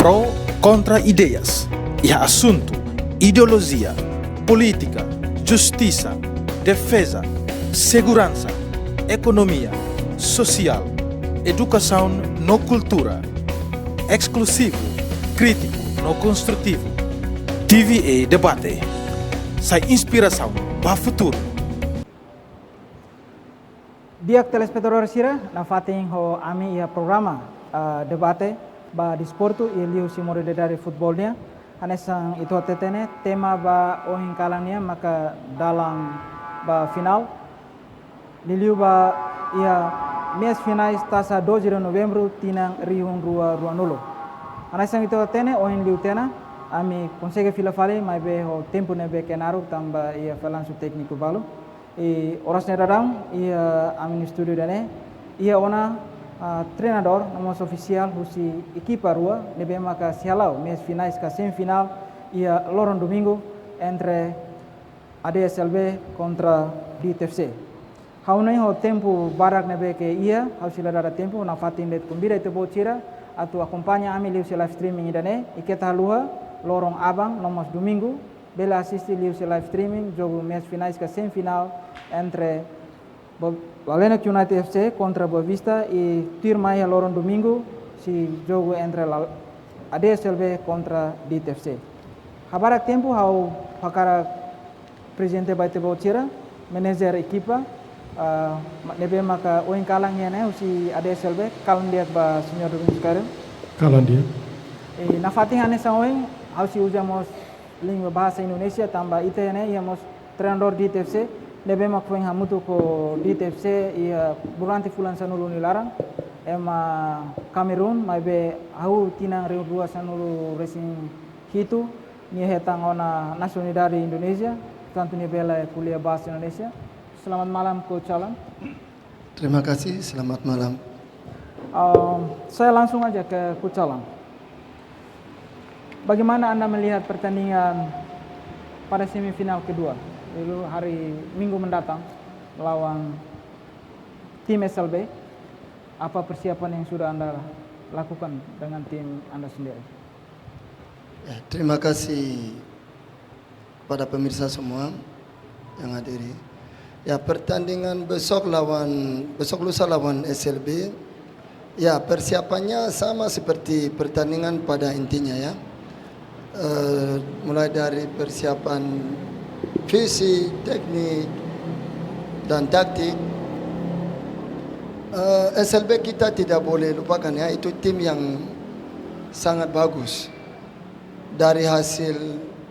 Pro contra ideias e assunto, ideologia, política, justiça, defesa, segurança, economia, social, educação no cultura, exclusivo, crítico no construtivo, TV e debate, sai inspiração para o futuro. Dia telespectador sira na fating ho ami ia programa debate ba disporto e liu si dari futbolnya anesang itu tetene tema ba ohin kalangnya maka dalam ba final liliu ba ia mes finais tasa 2 de novembro tinang riung rua nulo anesang itu tetene ohin liu tena ami consegue fila fale mai be ho tempo ne be kenaru tamba ia falansu tekniku balu e oras nedadang ia amin studio dane ia ona treinador nomos oficial husi equipa rua nebe maka sialau mes finais ka semifinal ia loron domingo entre ADSLB contra DTFC haunai ho tempo barak nebe ke ia hausila dada tempo na fatin let kumbira itu bocira atau acompanha ami liu live streaming dane iketa luha lorong abang nomos domingo bela assiste liu live streaming jogo mes finais ka semifinal entre Valencia United FC contra Boa Vista e Tirmaya Lorong Domingo si jogo entre ADSLB contra DTFC. Habarak tempo hau pakara presidente baite bocira manager equipa nebe maka oin kalang yene si ADSLB kalang dia ba senhor Domingos sekarang. Kalang dia. E na fatihane sa oin hau si usamos língua bahasa Indonesia tambah ite yene iamos treinador DTFC nebe mak feng hamutu ko DTFC ia buranti fulan sanulu nilarang ema Cameroon mai be au tinang reu dua sanulu racing hitu ni hetang ona nasionalidade Indonesia tantu ni bela kuliah bahasa Indonesia. Selamat malam Coach Alan. Terima kasih, selamat malam. Saya langsung aja ke Coach Alan. Bagaimana Anda melihat pertandingan pada semifinal kedua? Lalu hari Minggu mendatang melawan tim SLB, apa persiapan yang sudah Anda lakukan dengan tim Anda sendiri? Ya, terima kasih kepada pemirsa semua yang hadiri. Ya, pertandingan besok lusa lawan SLB. Ya, persiapannya sama seperti pertandingan pada intinya ya. Mulai dari persiapan fisik, teknik, dan taktik. SLB kita tidak boleh lupakan ya, itu tim yang sangat bagus. Dari hasil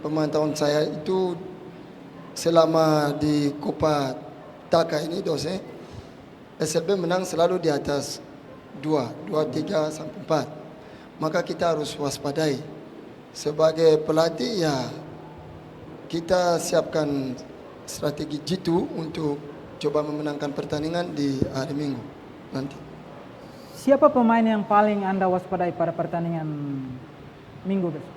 pemantauan saya itu selama di Copa Taka ini SLB menang selalu di atas 2, 3 sampai 4. Maka kita harus waspadai. Sebagai pelatih ya kita siapkan strategi jitu untuk coba memenangkan pertandingan di hari Minggu nanti. Siapa pemain yang paling Anda waspadai pada pertandingan Minggu besok?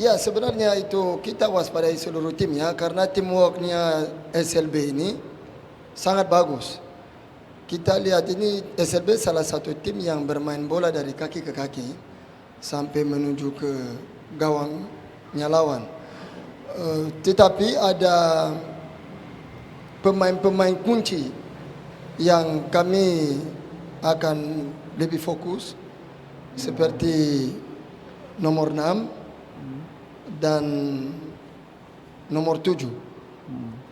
Ya sebenarnya itu kita waspadai seluruh tim ya, karena teamworknya SLB ini sangat bagus. Kita lihat ini SLB salah satu tim yang bermain bola dari kaki ke kaki sampai menuju ke gawangnya lawan. Tetapi ada pemain-pemain kunci yang kami akan lebih fokus seperti nomor 6 dan nomor 7.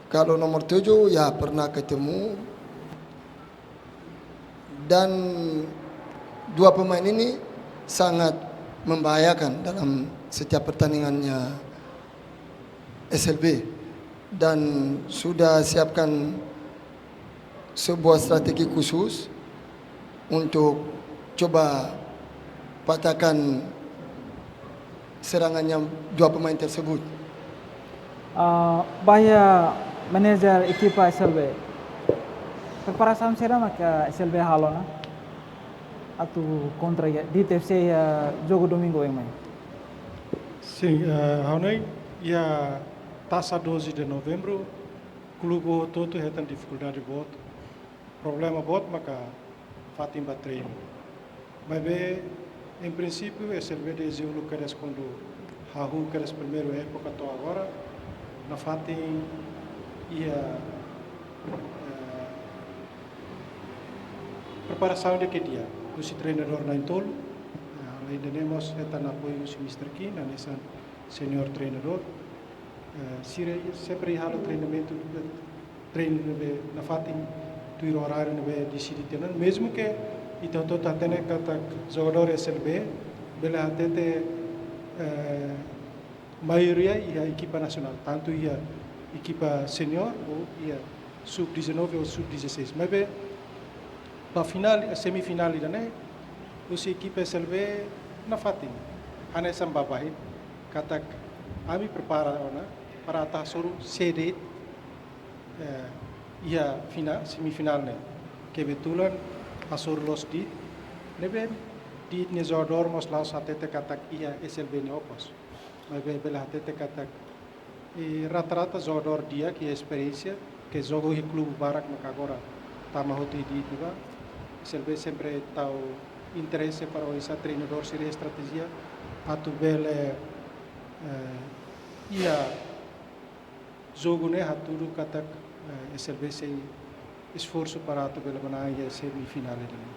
Kalau nomor 7 ya pernah ketemu, dan dua pemain ini sangat membahayakan dalam setiap pertandingannya SLB, dan sudah siapkan sebuah strategi khusus untuk coba patahkan serangannya dua pemain tersebut. Bahaya manajer equipa SLB. Preparação será maka SLB halona atau contra DTFC ya jogo domingo yang main. Sim, Raonei, a taça 12 de novembro, klubu todo tem dificuldade bot, problema bot maka fatim treino. Mas Em princípio, esse LBD Zulu que eles quando Rahu que eles primeiro época até agora, na fatem ia preparação de que dia. O treinador na Intolo, além de nós, está na apoio do Mr. Kim, nessa senior treinador. Sempre há o treinamento, treino na fatem do horário de decidir, mesmo que então toda tendo kata jogador SLB, bela até maioria ia equipa nacional, tanto ia equipa senior ou ia sub-19 ou sub-16. Mas bem, para final, semifinal né, os equipa SLB na fatin, ane sambabahin, kata kami prepara para atas suruh sede ia final semifinal né, kebetulan asur los nebe di nezodor mos laus atete katak ia SLB ne opos. Mas bela atete katak rata-rata zodor dia que experiência que jogo em clube barak maka agora tamahoti di juga SLB sempre tau interesse para essa treinador seria estratégia atu bele ia jogo ne haturu katak SLB sem esforço para atu bele mana ia semifinal ini.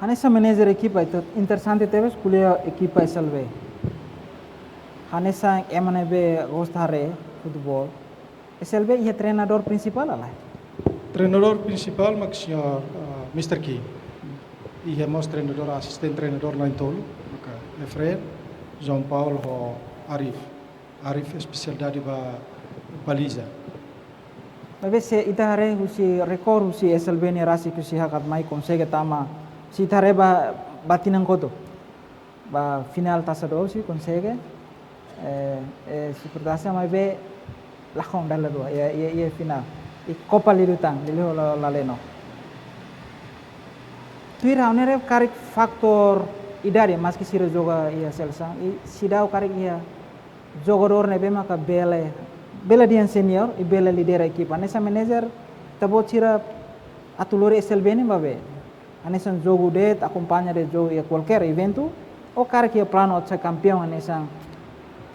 Hanessa manager equipa itu interessante teves kuliah equipa SLB. Hanessa MNB gostare futebol. SLB ia treinador principal lah. Treinador principal mak senhor Mr. K. Ia mas treinador assistente treinador na Intolo, maka Efraim, João Paulo ho Arif. Arif especialidade ba baliza. Mas se itahare husi rekor husi SLB ni rasi kusi hakat mai consegue tama si itahare ba batinang koto. Ba final tasado si consegue si pertasa mai be lakong dalaru ya final. I Copa Lirutang lilo laleno. Tuira onere karik faktor idari maski sira joga ia selsa i sidau karik ia jogador ne bema ka bela dian senior i bela lidera equipa nessa manager tabo sira atulore SLB ne babe anesan jogo det acompanha de jogo ia qualquer evento o karik ia plano de ser campeão anesan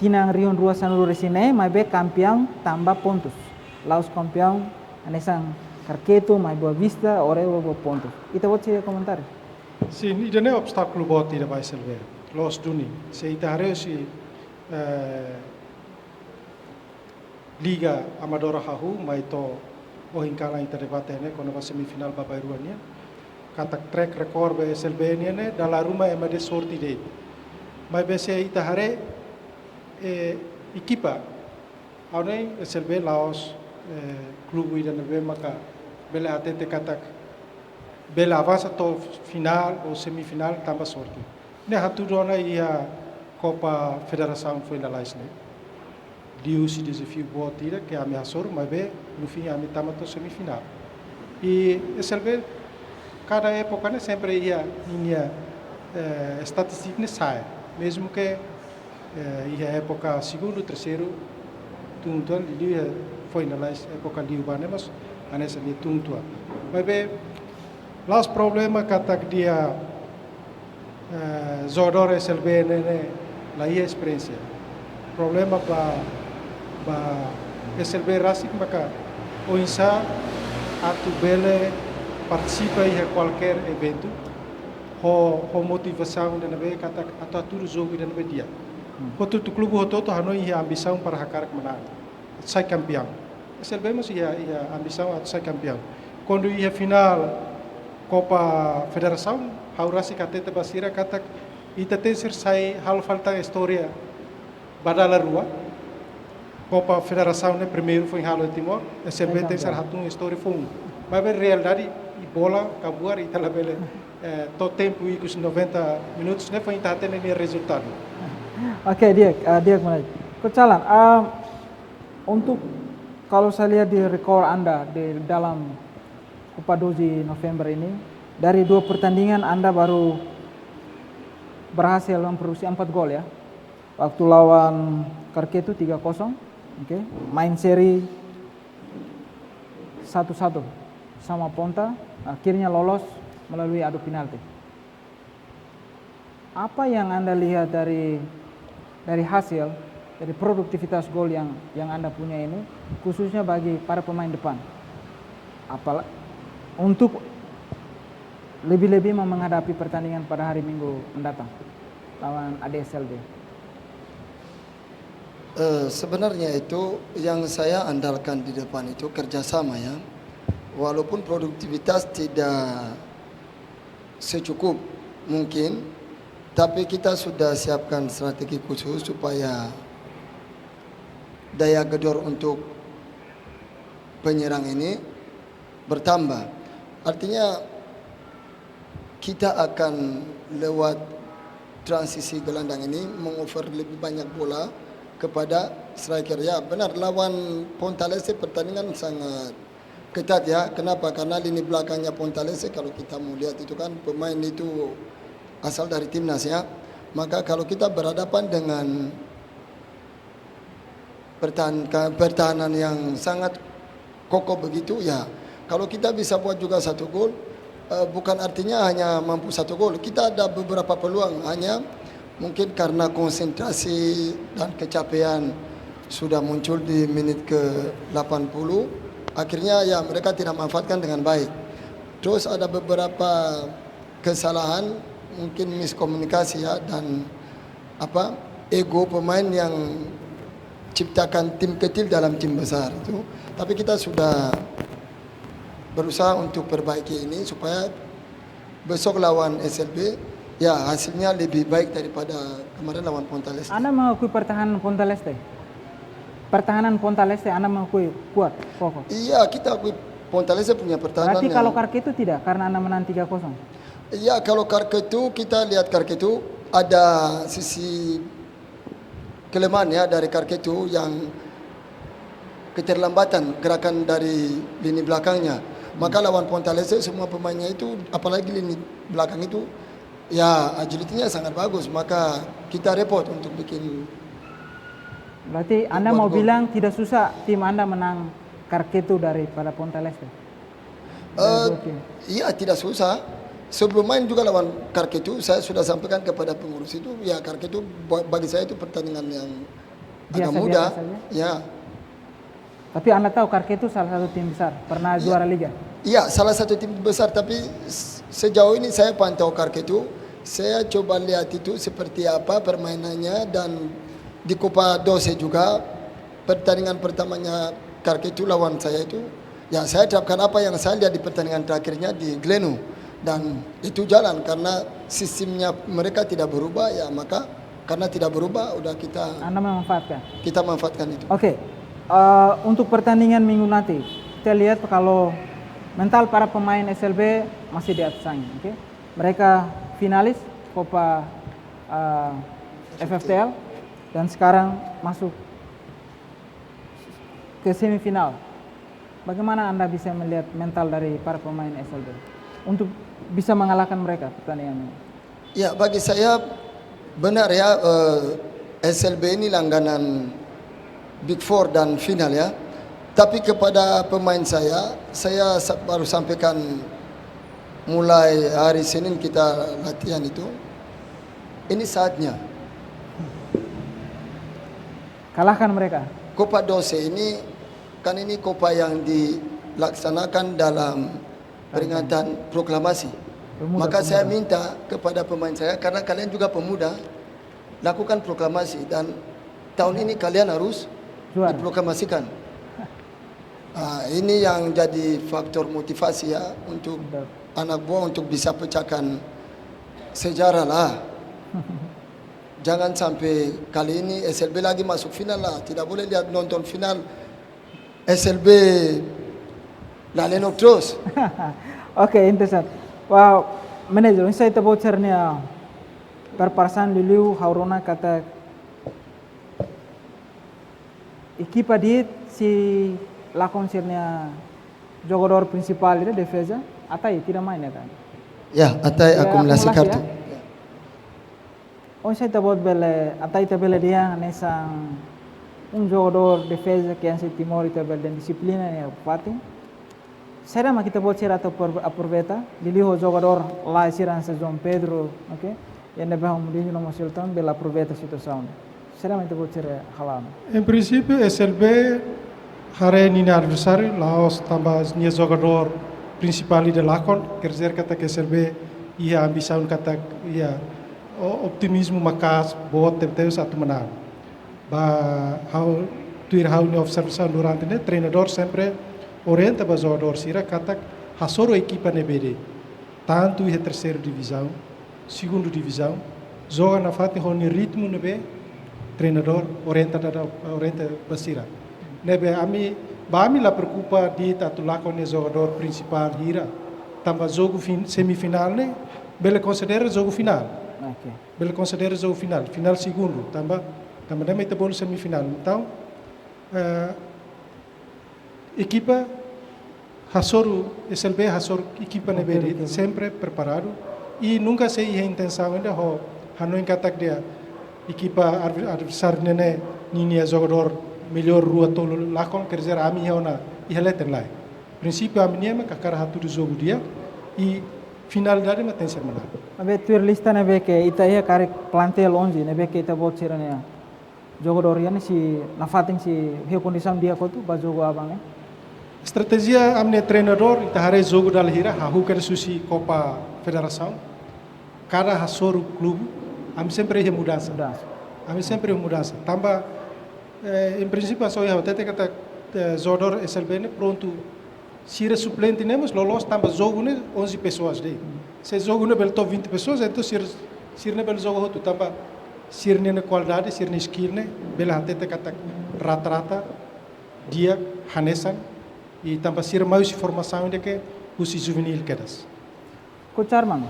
tinang rion rua sanuru resine mai be campeão tambah pontos laos campeão anesan Carqueto, mais Boa Vista, Oreo, Boa Ponto. Ita buat sih komentar. Sim, e não é obstáculo bot ida vai selber. Los duni. Se ita hareu si Liga Amadora Hahu, mai to o hinkala ita debate ne kono ba semifinal babairuania. Katak track record be SLB ne dala rumah ema de sorti de. Mai be se ita hare equipa. Aunai SLB Laos clube ida ne maka bela atete katak bela avança to final ou semifinal tambah sorte. Ne hatu dona ia Copa Federação foi na laisne. Diu si desafio boa tira que ameaçou, mas be no fim a tama to semifinal. E SLB cada época né sempre ia minha estatística sai, mesmo que ia época segundo, terceiro, tuntuan dia foi na lais época diu mas anessa ni tuntua. Mas be las problema katak dia jogador SLB ne la ia experiência. Problema ba SLB rasik maka o insa atu bele participa em qualquer evento ho motivação de nabe katak atau tudo jogo de nabe dia. Hotu tu clube hotu hanoi ia ambição para hakarak menang. Sai campeão. SLB masih ia ambição a ser campeão. Quando ia final Copa Federação, haurasi katete basira katak ita teser sai hal falta história badala rua. Copa Federação né primeiro foi em Halo Timor, SLB teser hatun história foi mas a realidade e bola kabuar ita labele todo tempo e 90 minutos né foi ita tendo resultado. Oke, dia mulai. Kecalan, untuk kalau saya lihat di rekor Anda di dalam Copa Dozi November ini, dari 2 pertandingan Anda baru berhasil memproduksi 4 gol ya. Waktu lawan Carqueto 3-0, okay. Main seri 1-1 sama Ponta, akhirnya lolos melalui adu penalti. apa yang Anda lihat dari hasil, dari produktivitas gol yang Anda punya ini, khususnya bagi para pemain depan? Untuk lebih-lebih menghadapi pertandingan pada hari Minggu mendatang lawan ADSLB. Sebenarnya itu yang saya andalkan di depan itu kerjasama ya. Walaupun produktivitas tidak secukup mungkin, tapi kita sudah siapkan strategi khusus supaya daya gedor untuk penyerang ini bertambah. Artinya kita akan lewat transisi gelandang ini mengover lebih banyak bola kepada striker. Ya benar, lawan Pontalese pertandingan sangat ketat ya. Kenapa? Karena lini belakangnya Pontalese kalau kita mau lihat itu kan pemain itu asal dari timnas ya. Maka kalau kita berhadapan dengan pertahanan yang sangat kokoh begitu ya, kalau kita bisa buat juga satu gol, bukan artinya hanya mampu satu gol. Kita ada beberapa peluang, hanya mungkin karena konsentrasi dan kecapean sudah muncul di menit ke 80, akhirnya ya mereka tidak memanfaatkan dengan baik. Terus ada beberapa kesalahan, mungkin miskomunikasi ya, dan ego pemain yang ciptakan tim kecil dalam tim besar itu. Tapi kita sudah berusaha untuk perbaiki ini supaya besok lawan SLB ya hasilnya lebih baik daripada kemarin lawan Pontaleste. Anda mengakui pertahanan Pontaleste? Pertahanan Pontaleste Anda mengakui kuat, kokoh? Iya, kita akui Pontaleste punya pertahanan. Berarti kalau Karketu tidak, karena Anda menang 3-0? Iya, kalau Karketu kita lihat Karketu ada sisi kelemahan ya dari Karketu yang keterlambatan gerakan dari lini belakangnya. Maka lawan Pontalese semua pemainnya itu, apalagi lini belakang itu, ya agility-nya sangat bagus. Maka kita repot untuk bikin. Berarti Anda mau bilang tidak susah tim Anda menang Karketu daripada Pontalese? Iya, tidak susah. Sebelum main juga lawan Karketu, saya sudah sampaikan kepada pengurus itu, ya Karketu bagi saya itu pertandingan yang agak mudah. Ya. Tapi Anda tahu Karketu salah satu tim besar, pernah juara liga. Iya, salah satu tim besar, tapi sejauh ini saya pantau Karketu, saya coba lihat itu seperti apa permainannya, dan di Copa Dose juga pertandingan pertamanya Karketu lawan saya itu, ya saya terapkan apa yang saya lihat di pertandingan terakhirnya di Glenu, dan itu jalan karena sistemnya mereka tidak berubah ya, maka karena tidak berubah udah Anda memanfaatkan. Kita manfaatkan itu. Oke. Untuk pertandingan minggu nanti, kita lihat kalau mental para pemain SLB masih di atas angin. Okay? Mereka finalis Copa FFTL dan sekarang masuk ke semifinal. Bagaimana Anda bisa melihat mental dari para pemain SLB untuk bisa mengalahkan mereka pertandingan ini? Ya, bagi saya benar ya, SLB ini langganan Big Four dan final ya. Tapi kepada pemain saya baru sampaikan mulai hari Senin kita latihan itu. Ini saatnya. Kalahkan mereka. Copa Dose ini kan ini Copa yang dilaksanakan dalam peringatan proklamasi. Maka saya minta kepada pemain saya, karena kalian juga pemuda, lakukan proklamasi, dan tahun ini kalian harus diproklamasikan. Ini yang jadi faktor motivasi ya untuk anak buah untuk bisa pecahkan sejarah lah. Jangan sampai kali ini SLB lagi masuk final lah. Tidak boleh lihat nonton final SLB lalenok terus. Oke, interesant. Wow, manajer, saya tahu bocornya perpasan Liliu Haurona kata equipa dia si lakon sirnya jogador principal itu defesa, Atai tidak main ya kan? Ya, Atai akumulasi kartu. Ya? Oh, saya tahu bela Atai tabela dia nesang jogador defesa que anse Timor itu bela dan disiplina ya pating. Será mas kita buat cerita aproveta, Liliu jogador lá siran se João Pedro, okay? yang lebih mudinho no mosilton bela aproveita a situação. Será muito bom tirar halam. Em princípio, SLB hari ini adversário, Laos tambah nia jogador principal de lakon, quer dizer kata que SLB ia ambição kata ia optimismo makas buat tem satu menang. Ba how tuir how ni observação durante ne treinador sempre orienta ba jogador sira kata hasoro equipa ne bede. Tanto ia terceira divisão, segunda divisão, joga na fati honi ritmo ne be treinador orienta basira. Nebe ami la preocupa di tatu lakon ne jogador principal hira. Tambah jogo semifinal ne bele considera jogo final. Okay. Bele considera jogo final, final segundo, tambah também está bom semifinal. Então, equipa Hasoro SLB Hasoro equipa neberi sempre preparado e nunca se ia intenção ainda ho Hanoi katak dia equipa adversário nene nini jogador melhor rua tolo lakon quer dizer ami na ihaleten lai. Princípio ami niema kakara hatu do jogo dia e finalidade ma tem ser menang. Abe tuir lista nebe ke ita ia karek plantel 11 nebe ke ita bot sirania. Jogador yani si nafating si hiu kondisam dia kotu ba jogo abang Estratégia amne treinador ita hare jogo dal hira hahu kere susi Copa Federação. Cada hasoro clube am sempre ia mudança. Am sempre ia mudança. Tambah em princípio só ia tete kata jogador SLB ne pronto sira suplente nemos lolos tambah jogo ne 11 pessoas de. Se jogo ne bel top 20 pessoas então sir ne bel jogo hotu tambah sir ne qualidade sir ne skill ne bela tete kata rata-rata dia hanesan e tambah sir mais formação de que usi juvenil kedas. Coach Arman,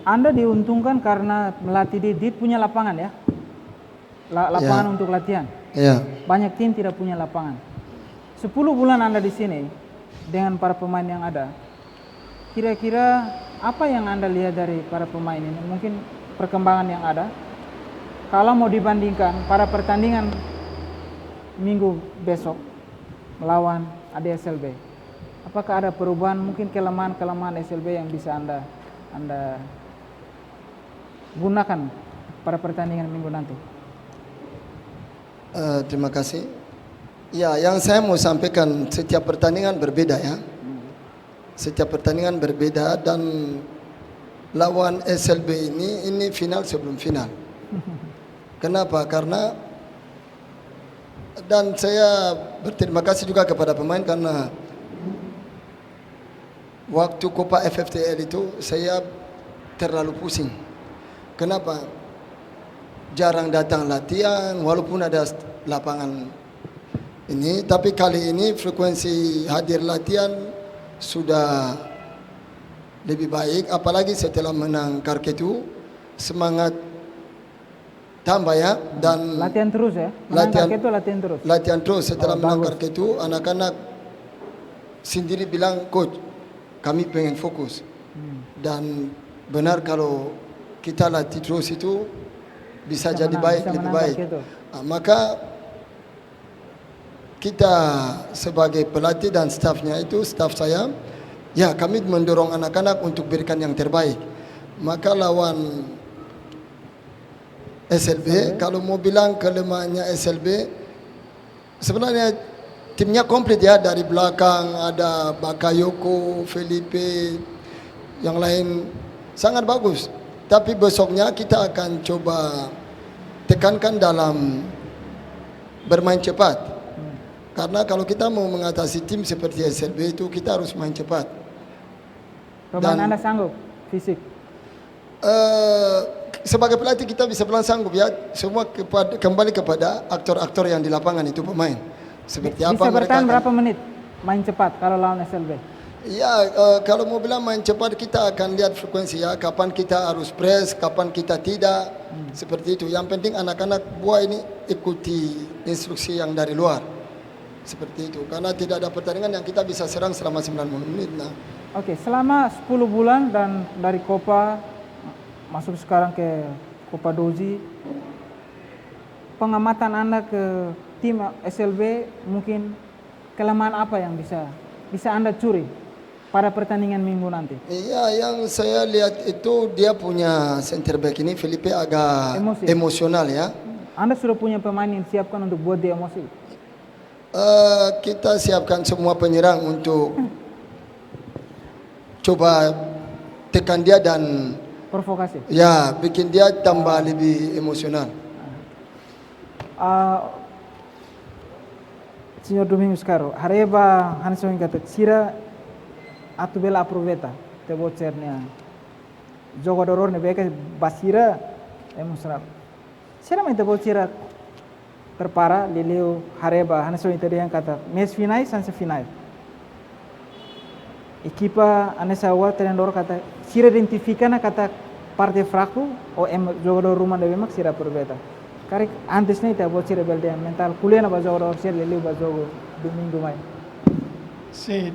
Anda diuntungkan karena melatih di DIT punya lapangan ya? Lapangan untuk latihan. Ya. Banyak tim tidak punya lapangan. 10 bulan Anda di sini dengan para pemain yang ada, kira-kira apa yang Anda lihat dari para pemain ini? Mungkin perkembangan yang ada. Kalau mau dibandingkan pada pertandingan minggu besok melawan ADSLB, apakah ada perubahan mungkin kelemahan SLB yang bisa Anda gunakan pada pertandingan minggu nanti? Terima kasih. Ya, yang saya mau sampaikan setiap pertandingan berbeda ya. Setiap pertandingan berbeda dan lawan SLB ini final sebelum final. Kenapa? Karena dan saya berterima kasih juga kepada pemain karena waktu Copa FFTL itu saya terlalu pusing. Kenapa? Jarang datang latihan walaupun ada lapangan ini, tapi kali ini frekuensi hadir latihan sudah lebih baik, apalagi setelah menang Karketu, semangat tambah ya, dan latihan terus ya, menang Karketu latihan terus setelah menang Karketu, anak-anak sendiri bilang, coach kami pengen fokus dan benar kalau kita latih terus itu bisa jadi baik, lebih baik. Maka kita sebagai pelatih dan stafnya itu, staf saya, ya kami mendorong anak-anak untuk berikan yang terbaik. Maka lawan SLB, kalau mau bilang kelemahannya SLB, sebenarnya timnya komplit ya, dari belakang ada Bakayoko, Felipe, yang lain sangat bagus. Tapi besoknya kita akan coba tekankan dalam bermain cepat. Karena kalau kita mau mengatasi tim seperti SLB itu kita harus main cepat. Pemain Anda sanggup fisik? Sebagai pelatih kita bisa bilang sanggup ya. Semua kembali kepada aktor-aktor yang di lapangan itu pemain. Seperti apa bisa mereka bertahan berapa menit main cepat kalau lawan SLB? Ya, kalau mau bilang main cepat kita akan lihat frekuensi ya. Kapan kita harus press, kapan kita tidak. Seperti itu. Yang penting anak-anak buah ini ikuti instruksi yang dari luar. Seperti itu, karena tidak ada pertandingan yang kita bisa serang selama 90 menit. Nah. Oke, selama 10 bulan dan dari Copa masuk sekarang ke Copa Doji, pengamatan Anda ke tim SLB mungkin kelemahan apa yang bisa Anda curi pada pertandingan minggu nanti? Iya, yang saya lihat itu dia punya center back ini Felipe agak Emosi. emosional ya. Anda sudah punya pemain yang siapkan untuk buat dia emosi? Kita siapkan semua penyerang untuk coba tekan dia dan Provokasi. ya bikin dia tambah lebih emosional. Senhor Domingos Caro, hareba hanso kata sira atu bela aproveta te bocernya jogador ne beka basira emosional. Sira mai te bocira terpara leleu hareba hanso tadi yang kata mes finais sanse finais. Equipa anessa awal treinador kata sira identifica na kata parte fraco ou jogador rumah deve mak sira aproveta. Karek antes nem te bocira belde mental kulena ba jogador sira leleu ba jogo domingo mai. Sim,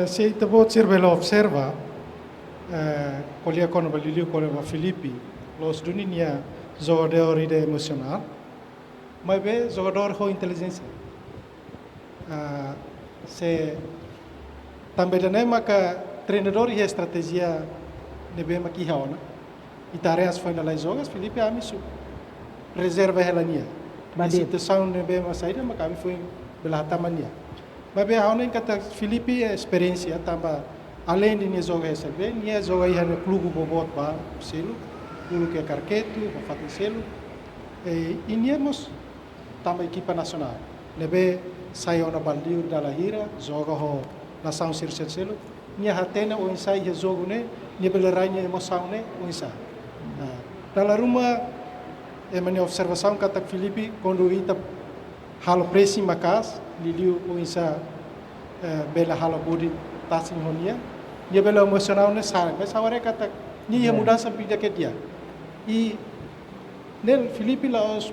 se te pode ser bela observa, colia con Balilio con Filipe, los dunia jogador ide emocional, mas be jogador com inteligência. Se também não é maka treinador e estratégia nebe maki haona. E tarefas finais jogas Filipe amisu reserva helania. A situação nebe masaida maka ami foi bela tamania. Mas bem, a única kata Filipe é experiência, também além de nem jogar essa bem, nem jogar aí no clube bobot ba selo, clube que é carqueto, ba fazer selo, e niemos também equipa nacional. Nebe saiu na baldio da Lahira, joga ho nação sirse selo, nem hatena o ensaio de jogo né, nem belerainya emoção né, o ensaio. Dalam rumah, minha observação kata Filipe quando ita halo presi makas liliu o insa bela halo body tasing honia dia bela emosional ne sare mas aware kata ni ia mudança pida que dia e nel Filipe lá os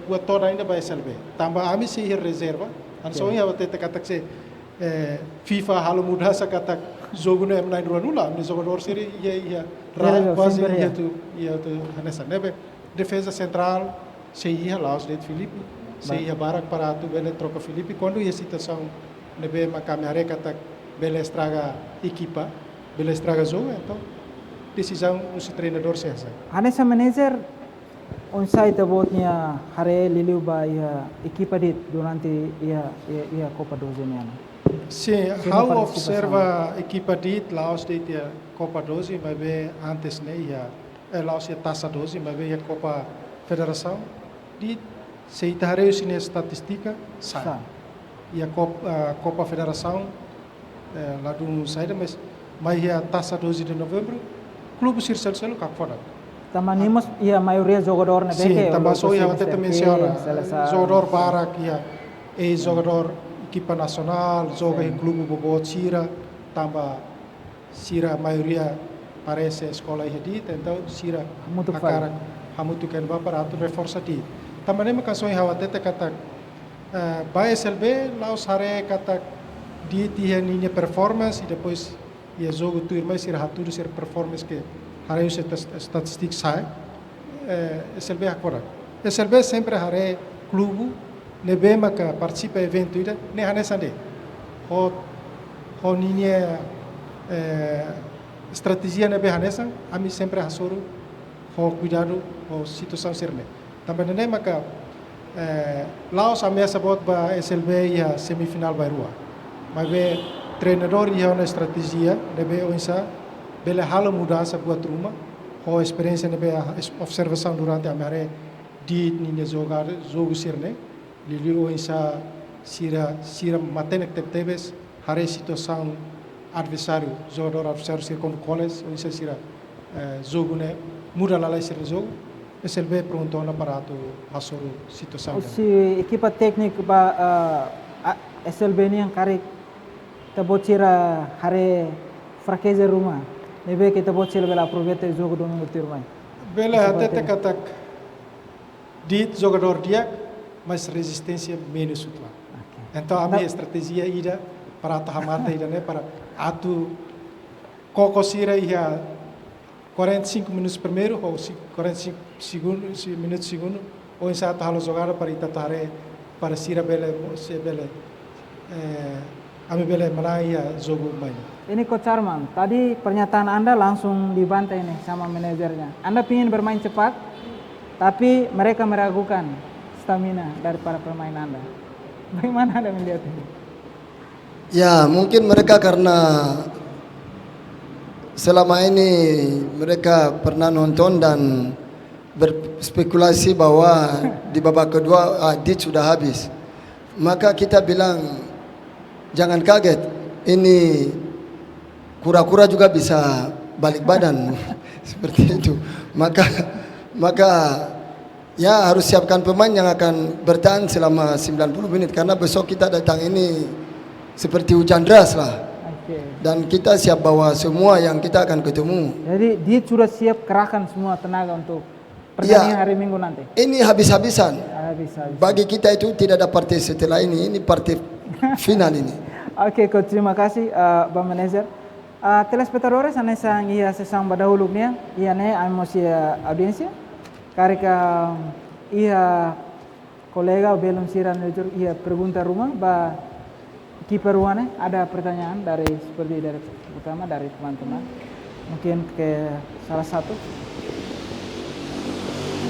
buat toda ainda vai selbe tambah ami se reserva anso ia bate kata se FIFA halo mudança kata jogo ne M9 nula ni jogador seri ia quase ia tu hanesa nebe defesa central se ia lá os de Filipe se ia barak para tu bela troca Filipe quando ia situação nebe macamare kata bela estraga equipa bela estraga jogo então decisão os treinador se essa Hanessa manager on site botnya hare liliu ba ia equipa dit durante ia Copa do Zeniana. Sim, how observa equipa dit laos dit ia Copa 12 mas be antes né ia laos ia Taça 12 mas be ia Copa Federação dit se itahare sini statistika sai. E a Copa Federação lá do saída mas ia Taça 12 de novembro clube Sirsel selo kak fora. Tamanimos ia maioria jogador na beke. Sim, também só ia até menciona jogador barak ia jogador equipa nacional, joga em clube bobot Sira, tambah Sira maioria parece escola ia dit, então Sira akarak hamutu ken ba para tu reforça dit. Também me canções hawa tete kata ba SLB laos hare kata di tinha linha performance e depois ia jogo tu irmã ser haturu ser performance que hare se statistic sai SLB agora SLB sempre hare clube nebe maka participa evento ida ne hane sande ho linha estratégia nebe hanesa ami sempre hasuru ho cuidado ho situação serne também nem maka Laos ameaça bot ba SLB ia semifinal ba rua. Mas be treinador ia uma estratégia debe onsa bela halo mudança buat rumah. Ho experiência nebe observação durante a mare di ninja jogo sirne. Liliu onsa sira matenek tebes hare situação adversário jogador adversário sir con college onsa sira jogo ne muda la sir jogo. SLB peruntukan para tu hasuru situação. Si equipa técnica ba SLB ni yang kari tabocira hare fraqueza rumah. Nebe que tabocira bela aproveita o jogo domingo tirmai. Bela até katak dit jogador dia mas resistência menos utla. Então a minha estratégia ida para tahamata ida né para atu kokosira ia 45 minutos primeiro ou 45 minutos segundo ou em certo halo jogada para itatare para sira bele se bele ami bele malaya jogo main. Ini Coach Arman, tadi pernyataan Anda langsung dibantai nih sama manajernya. Anda ingin bermain cepat, tapi mereka meragukan stamina dari para pemain Anda. Bagaimana Anda melihat ini? Ya, mungkin mereka karena selama ini mereka pernah nonton dan berspekulasi bahwa di babak kedua Adit sudah habis. Maka kita bilang jangan kaget, ini kura-kura juga bisa balik badan seperti itu. Maka ya harus siapkan pemain yang akan bertahan selama 90 menit karena besok kita datang ini seperti hujan deras lah. Dan kita siap bawa semua yang kita akan ketemu. Jadi dia sudah siap kerahkan semua tenaga untuk pertandingan hari Minggu nanti. Ini habis-habisan. Habis. Bagi kita itu tidak ada partai setelah ini partai final ini. Oke, Coach, terima kasih Bang Manager. Telespectadores nessa ia sessão badahuluknya ia ne amos ia audiência karika ia kolega belum siran ia pergunta rumah ba kiper ruane ada pertanyaan dari seperti dari pertama dari teman-teman mungkin ke salah satu.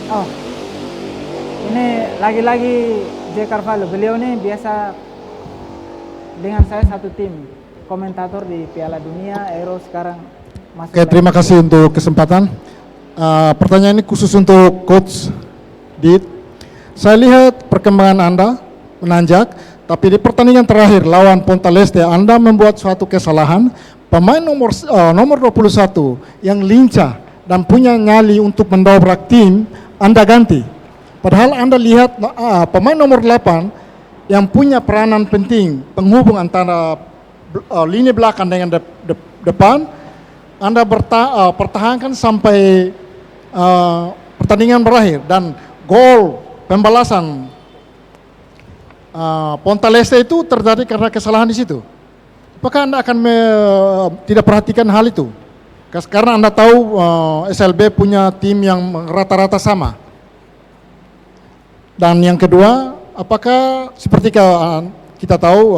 Oh, ini lagi-lagi J. Carvalho, beliau ini biasa dengan saya satu tim komentator di Piala Dunia, Euro sekarang masih. Oke, terima kasih untuk kesempatan. Pertanyaan ini khusus untuk Coach Dit. Saya lihat perkembangan Anda menanjak, tapi di pertandingan terakhir lawan Ponta Leste Anda membuat suatu kesalahan. Pemain nomor 21 yang lincah dan punya nyali untuk mendobrak tim Anda ganti. Padahal Anda lihat pemain nomor 8 yang punya peranan penting penghubung antara lini belakang dengan depan, Anda pertahankan sampai pertandingan berakhir dan gol pembalasan Ponta Leste itu terjadi karena kesalahan di situ. Apakah Anda akan tidak perhatikan hal itu? Karena Anda tahu SLB punya tim yang rata-rata sama. Dan yang kedua, apakah seperti kita tahu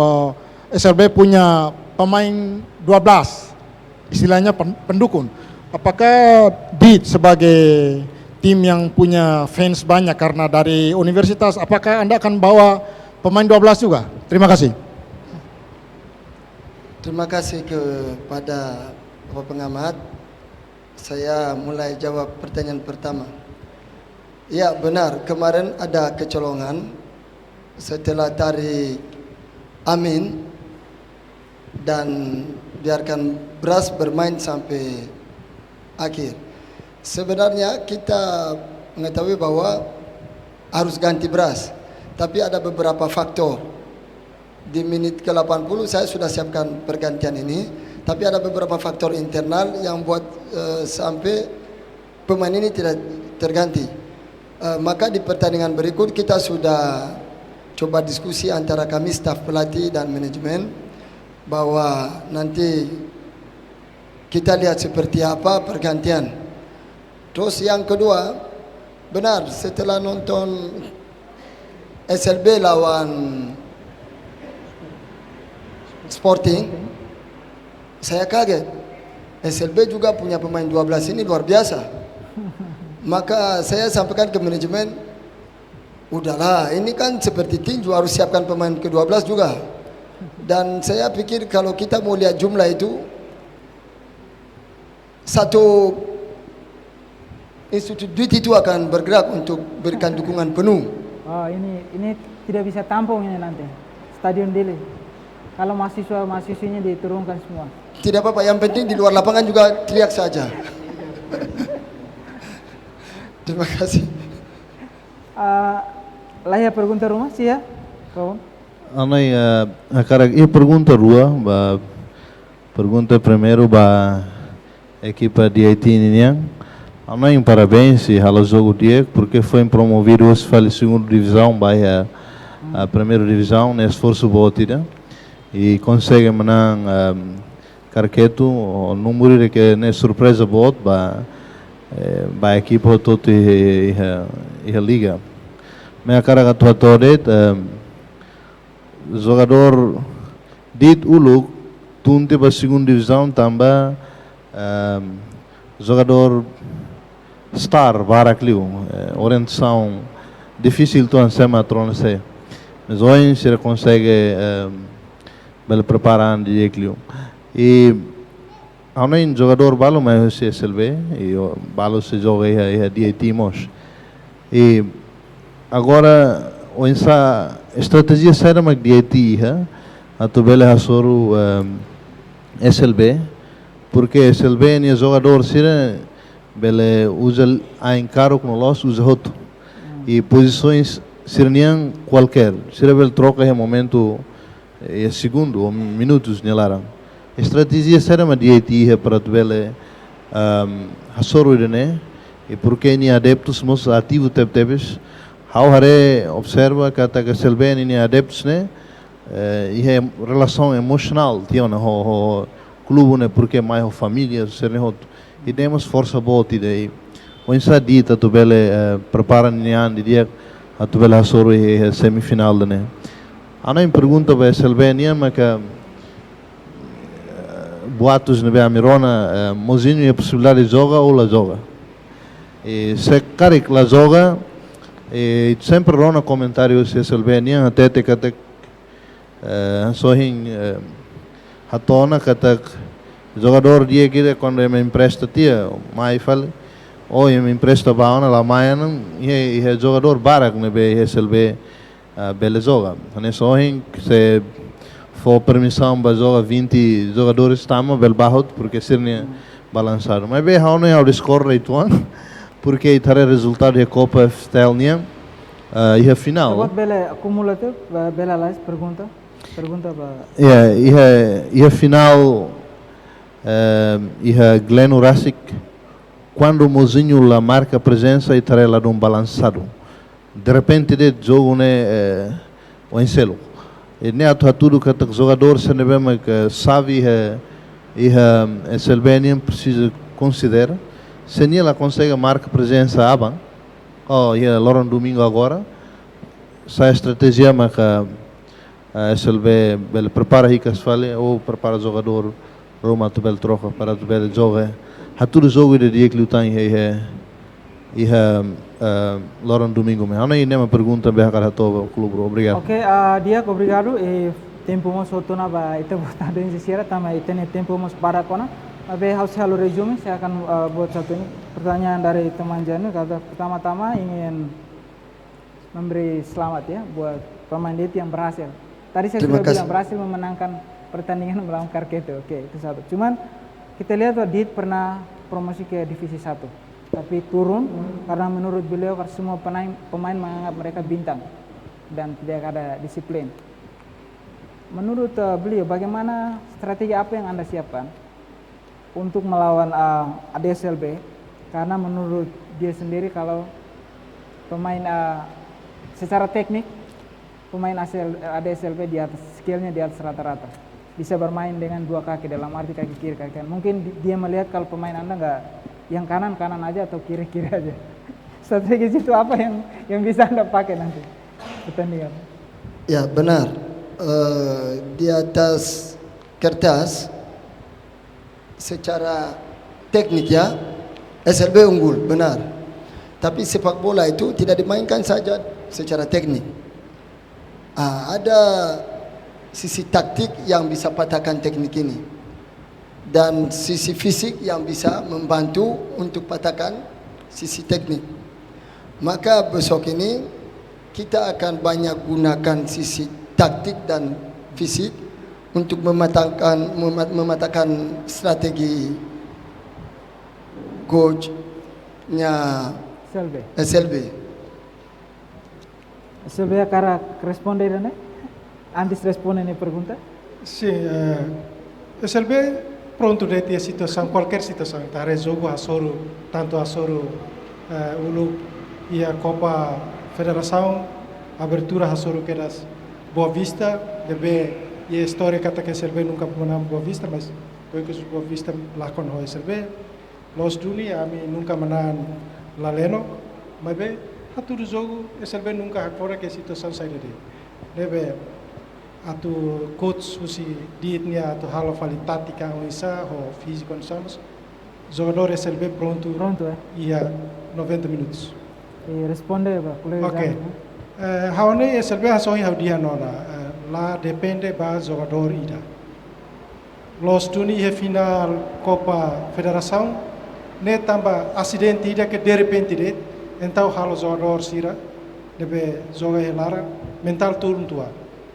SLB punya pemain 12, istilahnya pendukung. Apakah DIT sebagai tim yang punya fans banyak karena dari universitas, apakah Anda akan bawa pemain 12 juga? Terima kasih. Terima kasih kepada Bapak Pengamat. Saya mulai jawab pertanyaan pertama. Ya benar, kemarin ada kecolongan setelah tarik Amin dan biarkan Bras bermain sampai akhir. Sebenarnya kita mengetahui bahwa harus ganti Bras, tapi ada beberapa faktor. Di menit ke-80 saya sudah siapkan pergantian ini, tapi ada beberapa faktor internal yang buat sampai pemain ini tidak terganti. Maka di pertandingan berikut kita sudah coba diskusi antara kami staf pelatih dan manajemen bahwa nanti kita lihat seperti apa pergantian. Terus yang kedua, benar setelah nonton SLB lawan Sporting, saya kaget. SLB juga punya pemain 12 ini luar biasa. Maka saya sampaikan ke manajemen, udahlah ini kan seperti tinju harus siapkan pemain ke-12 juga. Dan saya pikir kalau kita mau lihat jumlah itu, satu institut duit itu akan bergerak untuk berikan dukungan penuh. Oh, ini tidak bisa tampung ini nanti Stadion Dili. Kalau mahasiswinya diturunkan semua. Tidak apa-apa, yang penting di luar lapangan juga teriak saja. Terima kasih. Laia pergunta rumah sih ya, Bang. Anai, cara pergunta rua, pergunta primeiro ba equipa de Haiti Ninian. Anai parabéns e halo jogo dia porque foi promovido hoje para a segunda divisão, vai a primeira divisão, né, esforço botida e consegue menang Carqueto, o número de que né surpresa bot ba a equipa toda e a liga. Minha cara atuatoret jogador dit uluk tunte para segunda divisão também jogador star Barakliu, orientação difícil tu ansema a sei, mas hoje se consegue bele preparar de Ecliu e há um jogador balo mas se SLB e balo se joga aí dia timos e agora essa estratégia será mais dia dia a tu bele hasoro SLB porque SLB ni jogador sira bele usa a encaro com los usa outro e posições sirnian qualquer sira bele troca em momento segundo ou minutos nelaram estratégia será uma dia para tu bele hasoro irene e porque ni adeptos mos ativo tebes how hare observa que até que SLB ni adeptos né e é relação emocional tinha ho clube né porque mais a família ser outro e demos força boa daí o insa dita tu bele prepara nian dia a tu bele hasoro e semifinal né ana em pergunta vai SLB nian mas que boatos na Bea Mirona mozinho a possibilidade de joga ou la joga e se caric la joga e sempre rona comentário se SLB nian até sohin hatona kata jogador dia kira quando me empresta tia mai fale ou me empresta baona la maian e jogador barak ne be SLB bele joga né sohin se for permissão para jogar 20 jogadores estamos bel bahut porque sirne balançado mas be how no score rate one porque itare resultado da Copa Stelnia e a final Agora bele acumulativo bele lá pergunta para e a final e a Glenn Urasic quando o mozinho lá marca presença e itare lá um balançado de repente de jogo né o encelo e nem a tudo que o jogador se não vê que sabe e a Selvenian precisa considerar se nem ela consegue marcar presença aban e a Loran domingo agora essa estratégia mas que a SLB bel prepara aí que se fale ou prepara jogador Roma tu bel troca para tu bel jogo a tudo jogo de dia que luta e Loran domingo me ana ainda uma pergunta bem cara todo clube obrigado. Ok, dia obrigado e tempo mos outuna ba itu botar dan sisira tama itene tempo mos para kona abe harus halo resume saya akan buat satu ini pertanyaan dari teman Janu kata pertama-tama ingin memberi selamat ya buat pemain DIT yang berhasil. Tadi saya sudah bilang berhasil memenangkan pertandingan melawan Karketo. Oke, itu satu. Cuman kita lihat bahwa DIT pernah promosi ke divisi 1. Tapi turun karena menurut beliau semua pemain menganggap mereka bintang dan tidak ada disiplin. Menurut beliau bagaimana strategi apa yang Anda siapkan untuk melawan ADSLB? Karena menurut dia sendiri kalau pemain secara teknik pemain ADSLB di atas skillnya di atas rata-rata, bisa bermain dengan dua kaki dalam arti kaki kiri kaki kanan. Mungkin dia melihat kalau pemain Anda nggak yang kanan aja atau kiri aja. Strategi itu apa yang bisa Anda pakai nanti pertandingan? Ya benar, di atas kertas secara teknik ya SLB unggul benar, tapi sepak bola itu tidak dimainkan saja secara teknik. Ada sisi taktik yang bisa patahkan teknik ini dan sisi fisik yang bisa membantu untuk patahkan sisi teknik. Maka besok ini kita akan banyak gunakan sisi taktik dan fisik untuk mematahkan strategi coachnya SLB. SLB cara responder né? Antes de responder a pergunta? Sim, SLB pronto de ter situação, qualquer situação. Tá jogo tanto a Soro, Ulu e a Copa Federação, abertura a Soro que das Boa Vista, deve e a história que a SLB nunca menang Boa Vista, mas foi que Boa Vista lakon ho SLB. Los Juni kami nunca menang Laleno, mas be Hatu jogo SLB nunca fora que situação sai dele. Deve atu coach usi dietnya atu halo fali tática o isa o físico estamos jogador SLB pronto Pronto, ia 90 minutos. E responde ba colega. Ok. Haone SLB hasoi haudia nona lá depende ba jogador ida. Los tuni he final Copa Federação ne tamba acidente ida que de repente de então halo jogador sira deve jogar helara mental turno tua.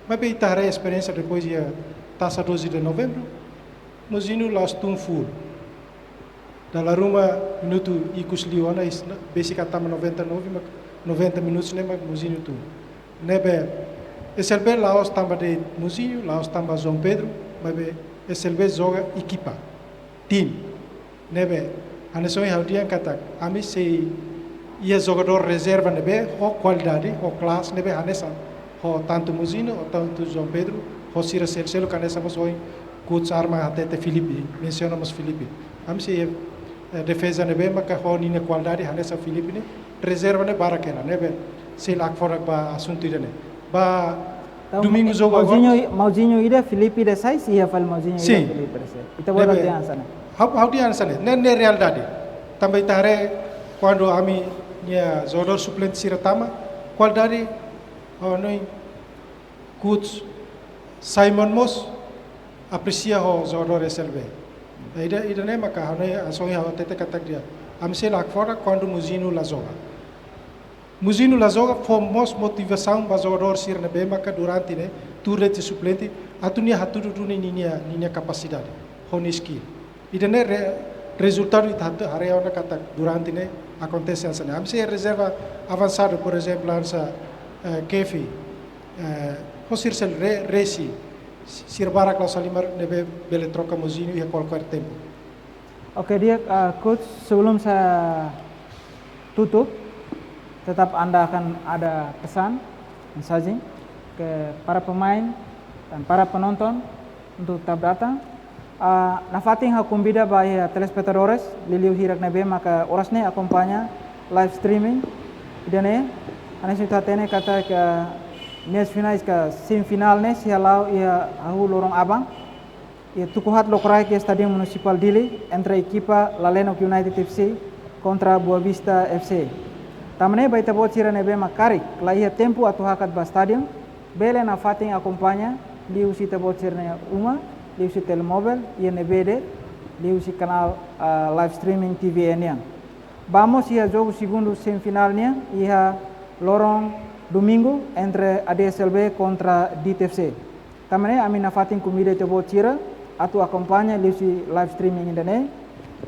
Mas bem tarde a experiência depois ia taça 12 de novembro nos inu last tun full. Dalam rumah minuto ikus liona is basic atama 90 minutos ne mag muzinho tu. Nebe SLB laos tamba de muzinho, laos tamba João Pedro, mas be SLB joga equipa, team. Nebe anesoi haudian katak, ami sei ia jogador reserva nebe ho qualidade, ho classe nebe anesa ho tanto muzinho, ho tanto João Pedro, ho sira selo kanesa mas oi coach arma até Felipe, mencionamos Felipe. Ami sei defesa nebe maka ho nine qualidade hanesa Felipe ne reserva ne barakena nebe sei lak forak ba assunto ide ne ba domingo jogo Mauzinho ida Felipe de sai ia fal Mauzinho ida Sim. Felipe de sai. Ita bola de ansana. How di ansane ne realidade também tare quando ami nia jogador suplente siratama qualidade noi coach Simon Moss aprecia ho jogador SLB. Ida ne maka hanoi asoi ha tete katak dia. Amse lak fora quando Muzino la joga. Muzino la joga for most motivação ba jogador sir na be maka durante ne turret suplente atunia haturu tu ninia capacidade, honi skill. Ida ne resultado ita harea na katak durante ne acontece ansane. Amse reserva avançado por exemplo ansa Kefi hosir sel resi sir barak la salimar nebe bele troca Muzino e qualquer tempo. Oke dia coach sebelum saya tutup tetap Anda akan ada pesan mensaging ke para pemain dan para penonton untuk tetap datang. Na fating ha convida para telespectadores liliu hirak nebe maka orasne acompanha live streaming idane ane sita tene kata ke nes finais ke semifinal ne sialau ia ahu lorong abang ia tukuhat lokrai ke Stadium Municipal Dili entre equipa Laleno United FC contra Boa Vista FC. Tamane baita bot sira nebe makarik laia tempo atu hakat ba stadium bele na fating acompanha liu sita bot sira uma liu si telemóvel ia nebede liu si canal live streaming TV enian. Vamos ia jogo segundo semifinalnya ia lorong domingo entre ADSLB contra DIT-FC. Tamane ami na fating kumide te bot sira atu acompanha liu si live streaming indane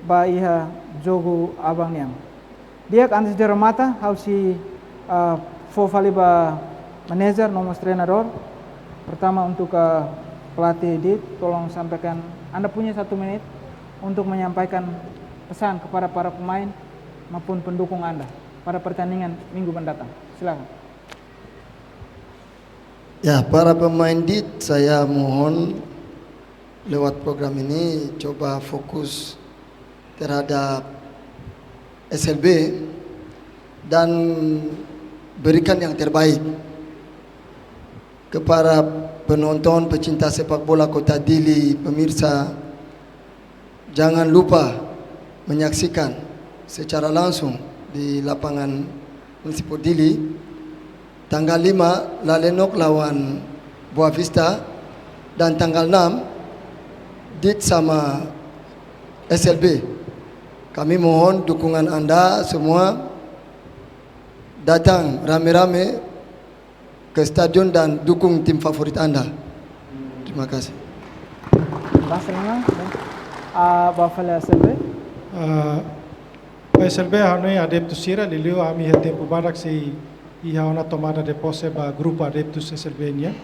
ba ia jogo abangnya. Dia antes de remata how si fofali ba manager nomor treinador pertama untuk pelatih Dit tolong sampaikan Anda punya 1 menit untuk menyampaikan pesan kepada para pemain maupun pendukung Anda pada pertandingan minggu mendatang. Silakan. Ya, para pemain DIT saya mohon lewat program ini coba fokus terhadap SLB dan berikan yang terbaik kepada penonton pecinta sepak bola Kota Dili. Pemirsa jangan lupa menyaksikan secara langsung di lapangan Municipal Dili tanggal 5 Lalenok lawan Boa Vista dan tanggal 6 DIT sama SLB. Kami mohon dukungan Anda semua datang rame-rame ke stadion dan dukung tim favorit Anda. Terima kasih. Barcelona, Bafala SLB. SLB hanoi adeptus sira liliu ami ha tempo barak se ia una tomada de posse ba grupo adeptus SLB nia.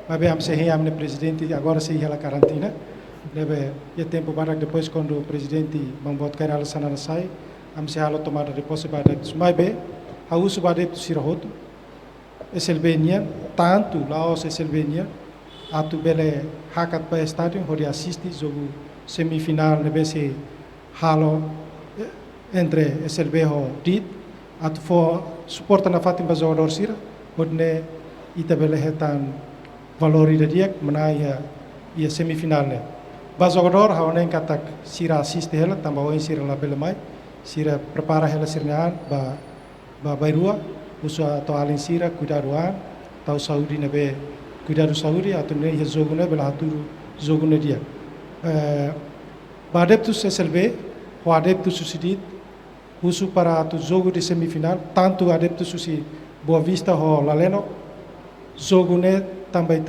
Mabe am se amne presidente agora se ia la quarentena. Lebe ia tempo barak depois quando o presidente membuat cara sana sai am se halo tomada de posse ba adeptus. Mabe a uso ba adeptus sira hotu. SLB nia tanto laos SLB nia atu bele hakat pa stadium hori assisti jogo semifinal nebe se halo entre SLB ho DIT atu fo suporta na fatim ba jogador sira hodne ita bele hetan valori dia menai ia semifinal ne. Ba jogador haonen katak sira assiste ela tamba oin sira la bele mai sira prepara ela sirnaan ba bairua usua to alin sira cuidadoan tau Saudi nebe cuidado Saudi atau ne ia jogo ne bela haturu jogo ne dia. Ba adeptus SLB o adeptus susidit usu para tu jogo de semifinal tanto adeptus susi Boa Vista ho Laleno jogo ne também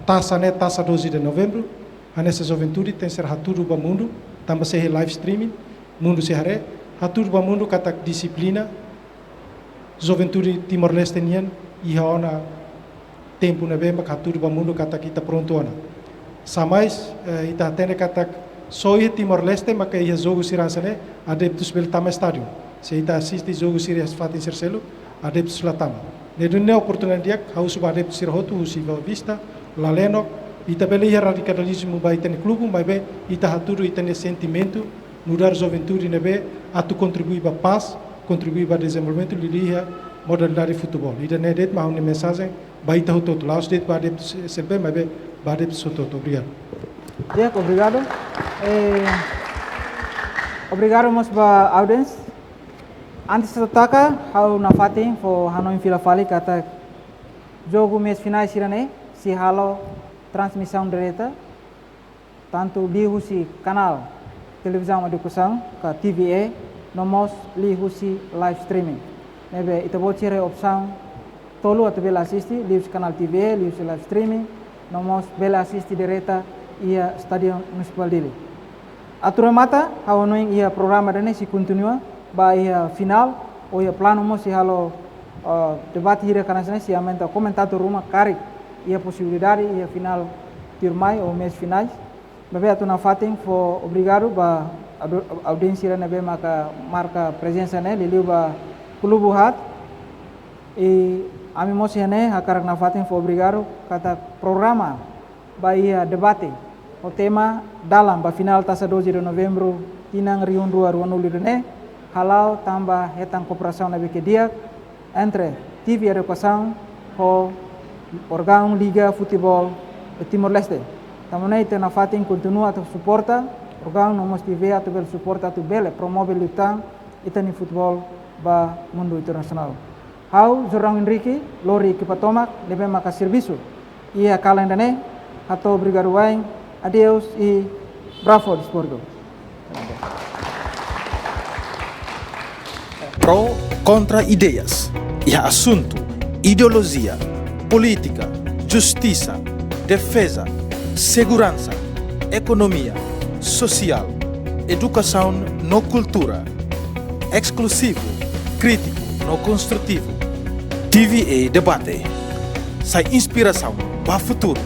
taça 12 de novembro a nessa juventude tem ser haturu ba mundo também se live streaming mundo se hare haturu ba mundo kata disiplina juventude Timor Leste nian e haona tempo na bemba haturu ba mundo kata kita pronto ana samais ita tene kata só Timor Leste maka ia jogo siransane adeptus bel tama stadium se ita assiste jogo sirias fatin serselo adeptus latama ne dunne oportunidade dia haus ba adeptus sirhotu usi Boa Vista Laleno ita bele ia radicalismo ba itene clube mas be ita haturu itene sentimento mudar juventude nebe atu contribuir ba paz contribuir ba desenvolvimento lilia modalidade de futebol ita ne det ma une mensagem ba ita hotot laos det ba adeptus SLB mas be ba adeptus hotot obrigado. Diego, obrigado. Obrigado mas ba audience. Antes de tocar, hau na fatin fo Hanoi Vila Fali kata jogo mês finais sirane si halo transmissão direta tanto lihu si canal televisão educação ka TVA nomos lihu si live streaming. Nebe ita bocire opção tolu atau bela assisti lihu si canal TVA lihu si live streaming nomos bela assisti direta ia stadion municipal dele. Atura mata hau noing ia programa dene si continua ba ia final o ia plano mo si halo debate hira kanasane si aumenta comentator rumah karik ia possibilidade ia final tirmai ou mês finais bebe atuna fatin fo obrigado ba audiência nebe maka marca presença ne liliu ba klubu hat e ami mo si ne hakarak na fatin fo obrigado kata programa ba ia debate o tema dalam ba final taça 12 de novembro tinang riun 2020 ne halau tambah hetang kooperação na dia entre TV Educação ho órgão Liga Futebol de Timor Leste. Tamanai tena fatin continua a suporta órgão nomos TV a bel suporta tu bele promove lutan itani futebol ba mundo internasional. Hau Jorang Enrique lori kipatomak lebe maka serviço ia kalendane atau obrigado wain adeus e bravo desporto. Pro contra ideias e assunto, ideologia, política, justiça, defesa, segurança, economia, social, educação no cultura, exclusivo, crítico no construtivo, TVA debate, sai inspiração para o futuro.